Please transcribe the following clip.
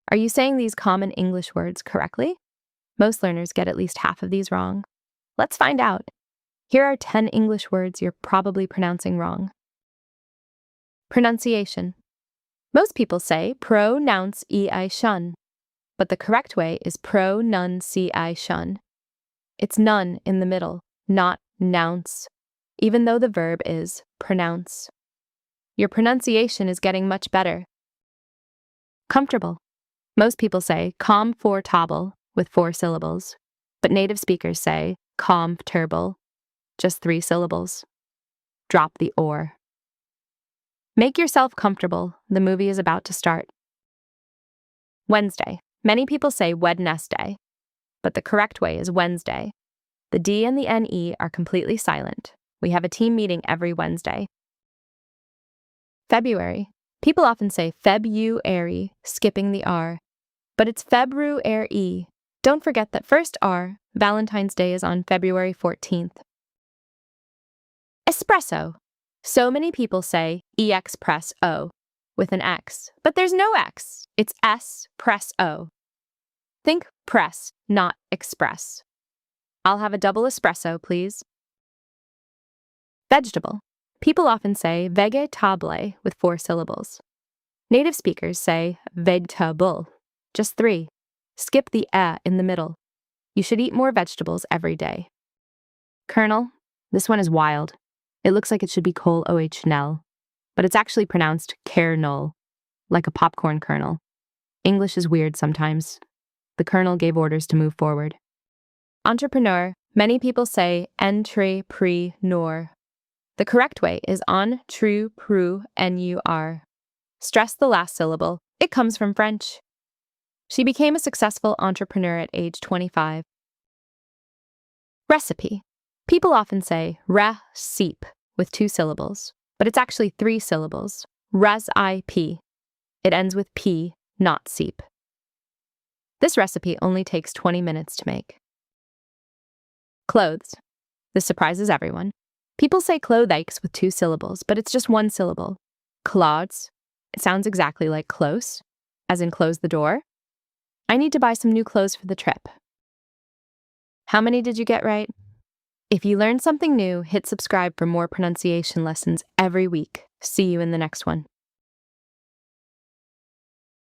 Are you saying these common English words correctly? Most learners get at least half of these wrong. Let's find out. Here are 10 English words you're probably pronouncing wrong. Pronunciation. Most people say pronounce-i-shun, but the correct way is pronunci-shun. It's none in the middle, not nounce, even though the verb is pronounce. Your pronunciation is getting much better. Comfortable. Most people say comfortable with 4 syllables, but native speakers say comfortable, just 3 syllables. Drop the or. Make yourself comfortable. The movie is about to start. Wednesday. Many people say Wednesday, but the correct way is Wednesday. The D and the NE are completely silent. We have a team meeting every Wednesday. February. People often say February, skipping the R, but it's February. Don't forget that first R, Valentine's Day, is on February 14th. Espresso. So many people say EXpresso with an X, but there's no X. It's S-press-O. Think press, not express. I'll have a double espresso, please. Vegetable. People often say vegetable with 4 syllables. Native speakers say vegetable, just 3. Skip the "a" in the middle. You should eat more vegetables every day. Kernel. This one is wild. It looks like it should be kol-oh-nel, but it's actually pronounced kernel, like a popcorn kernel. English is weird sometimes. The colonel gave orders to move forward. Entrepreneur. Many people say entrepreneur. The correct way is entrepreneur. Stress the last syllable. It comes from French. She became a successful entrepreneur at age 25. Recipe. People often say recipe with 2 syllables, but it's actually 3 syllables. Recipe. It ends with P, not seep. This recipe only takes 20 minutes to make. Clothes. This surprises everyone. People say clothes with 2 syllables, but it's just 1 syllable. Clothes. It sounds exactly like close, as in close the door. I need to buy some new clothes for the trip. How many did you get right? If you learned something new, hit subscribe for more pronunciation lessons every week. See you in the next one.